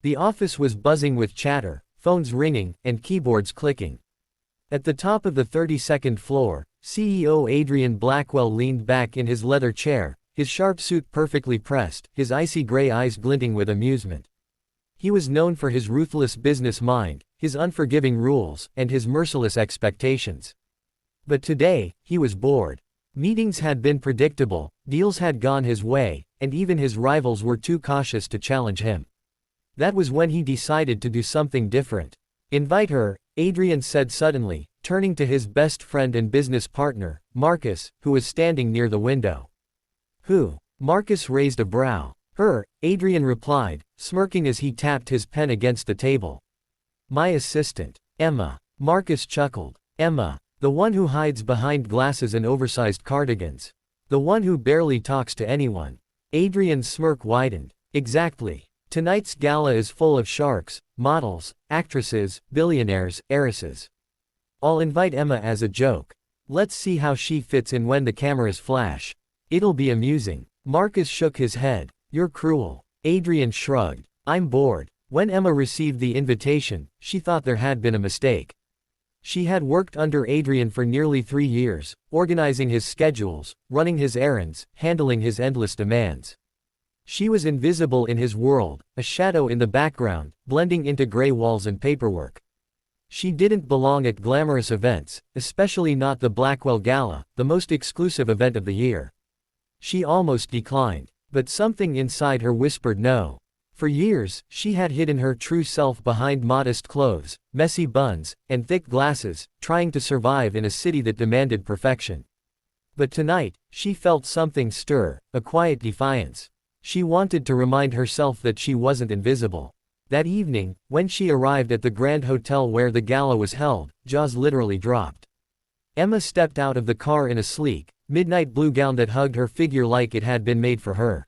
The office was buzzing with chatter, phones ringing, and keyboards clicking. At the top of the 32nd floor, CEO Adrian Blackwell leaned back in his leather chair, his sharp suit perfectly pressed, his icy gray eyes glinting with amusement. He was known for his ruthless business mind, his unforgiving rules, and his merciless expectations. But today, he was bored. Meetings had been predictable, deals had gone his way, and even his rivals were too cautious to challenge him. That was when he decided to do something different. "Invite her," Adrian said suddenly, turning to his best friend and business partner, Marcus, who was standing near the window. "Who?" Marcus raised a brow. "Her," Adrian replied, smirking as he tapped his pen against the table. "My assistant, Emma." Marcus chuckled. "Emma, the one who hides behind glasses and oversized cardigans. The one who barely talks to anyone." Adrian's smirk widened. "Exactly. Tonight's gala is full of sharks, models, actresses, billionaires, heiresses. I'll invite Emma as a joke. Let's see how she fits in when the cameras flash. It'll be amusing." Marcus shook his head. "You're cruel." Adrian shrugged. "I'm bored." When Emma received the invitation, she thought there had been a mistake. She had worked under Adrian for nearly 3 years, organizing his schedules, running his errands, handling his endless demands. She was invisible in his world, a shadow in the background, blending into gray walls and paperwork. She didn't belong at glamorous events, especially not the Blackwell Gala, the most exclusive event of the year. She almost declined. But something inside her whispered no. For years, she had hidden her true self behind modest clothes, messy buns, and thick glasses, trying to survive in a city that demanded perfection. But tonight, she felt something stir, a quiet defiance. She wanted to remind herself that she wasn't invisible. That evening, when she arrived at the Grand Hotel where the gala was held, jaws literally dropped. Emma stepped out of the car in a sleek, midnight blue gown that hugged her figure like it had been made for her.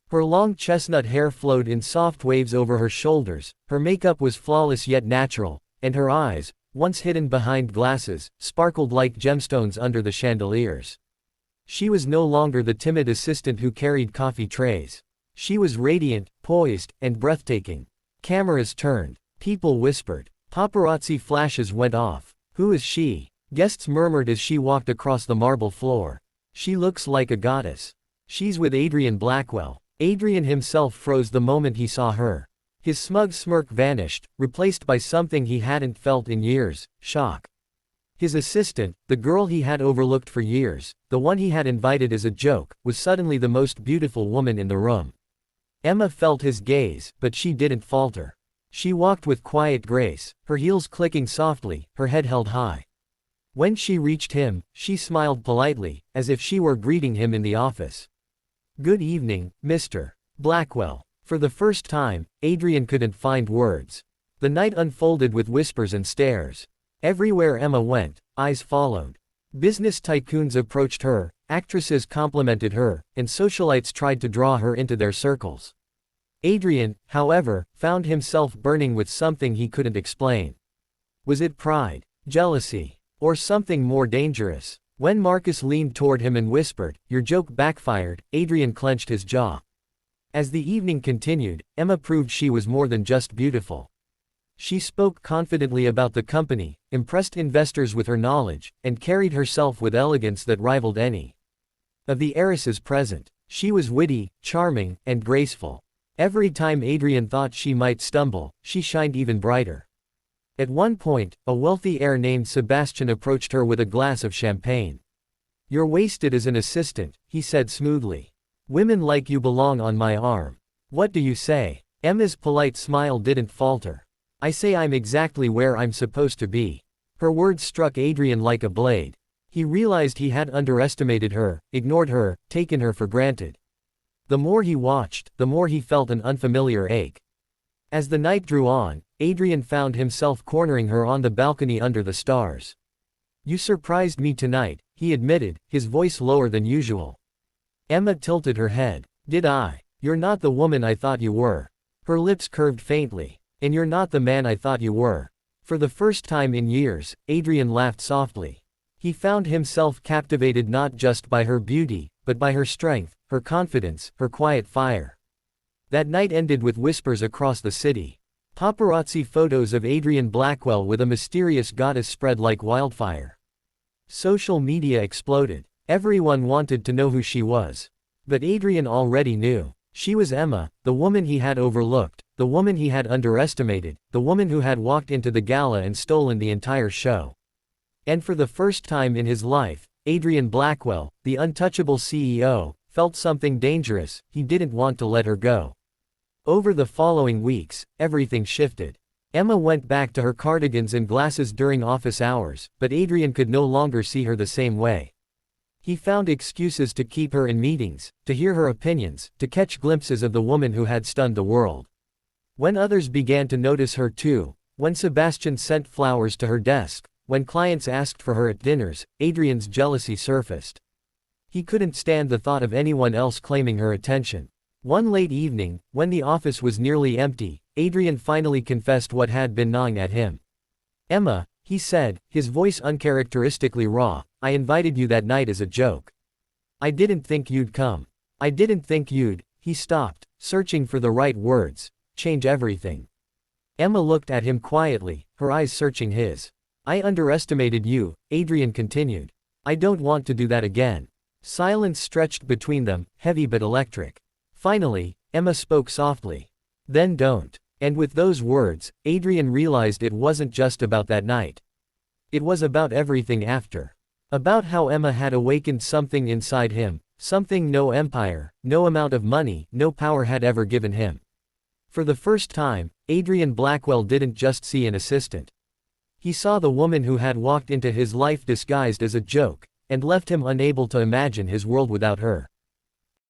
Her long chestnut hair flowed in soft waves over her shoulders, her makeup was flawless yet natural, and her eyes, once hidden behind glasses, sparkled like gemstones under the chandeliers. She was no longer the timid assistant who carried coffee trays. She was radiant, poised, and breathtaking. Cameras turned. People whispered. Paparazzi flashes went off. "Who is she?" Guests murmured as she walked across the marble floor. "She looks like a goddess. She's with Adrian Blackwell." Adrian himself froze the moment he saw her. His smug smirk vanished, replaced by something he hadn't felt in years: shock. His assistant, the girl he had overlooked for years, the one he had invited as a joke, was suddenly the most beautiful woman in the room. Emma felt his gaze, but she didn't falter. She walked with quiet grace, her heels clicking softly, her head held high. When she reached him, she smiled politely, as if she were greeting him in the office. "Good evening, Mr. Blackwell." For the first time, Adrian couldn't find words. The night unfolded with whispers and stares. Everywhere Emma went, eyes followed. Business tycoons approached her, actresses complimented her, and socialites tried to draw her into their circles. Adrian, however, found himself burning with something he couldn't explain. Was it pride, jealousy, or something more dangerous? When Marcus leaned toward him and whispered, "Your joke backfired," Adrian clenched his jaw. As the evening continued, Emma proved she was more than just beautiful. She spoke confidently about the company, impressed investors with her knowledge, and carried herself with elegance that rivaled any of the heiresses present. She was witty, charming, and graceful. Every time Adrian thought she might stumble, she shined even brighter. At one point, a wealthy heir named Sebastian approached her with a glass of champagne. "You're wasted as an assistant," he said smoothly. "Women like you belong on my arm. What do you say?" Emma's polite smile didn't falter. "I say I'm exactly where I'm supposed to be." Her words struck Adrian like a blade. He realized he had underestimated her, ignored her, taken her for granted. The more he watched, the more he felt an unfamiliar ache. As the night drew on, Adrian found himself cornering her on the balcony under the stars. "You surprised me tonight," he admitted, his voice lower than usual. Emma tilted her head. "Did I? You're not the woman I thought you were." Her lips curved faintly. "And you're not the man I thought you were." For the first time in years, Adrian laughed softly. He found himself captivated not just by her beauty, but by her strength, her confidence, her quiet fire. That night ended with whispers across the city. Paparazzi photos of Adrian Blackwell with a mysterious goddess spread like wildfire. Social media exploded. Everyone wanted to know who she was. But Adrian already knew. She was Emma, the woman he had overlooked, the woman he had underestimated, the woman who had walked into the gala and stolen the entire show. And for the first time in his life, Adrian Blackwell, the untouchable CEO, felt something dangerous. He didn't want to let her go. Over the following weeks, everything shifted. Emma went back to her cardigans and glasses during office hours, but Adrian could no longer see her the same way. He found excuses to keep her in meetings, to hear her opinions, to catch glimpses of the woman who had stunned the world. When others began to notice her too, when Sebastian sent flowers to her desk, when clients asked for her at dinners, Adrian's jealousy surfaced. He couldn't stand the thought of anyone else claiming her attention. One late evening, when the office was nearly empty, Adrian finally confessed what had been gnawing at him. "Emma," he said, his voice uncharacteristically raw, "I invited you that night as a joke. I didn't think you'd come. I didn't think you'd," he stopped, searching for the right words, "change everything." Emma looked at him quietly, her eyes searching his. "I underestimated you," Adrian continued. "I don't want to do that again." Silence stretched between them, heavy but electric. Finally, Emma spoke softly. "Then don't." And with those words, Adrian realized it wasn't just about that night. It was about everything after. About how Emma had awakened something inside him, something no empire, no amount of money, no power had ever given him. For the first time, Adrian Blackwell didn't just see an assistant. He saw the woman who had walked into his life disguised as a joke, and left him unable to imagine his world without her.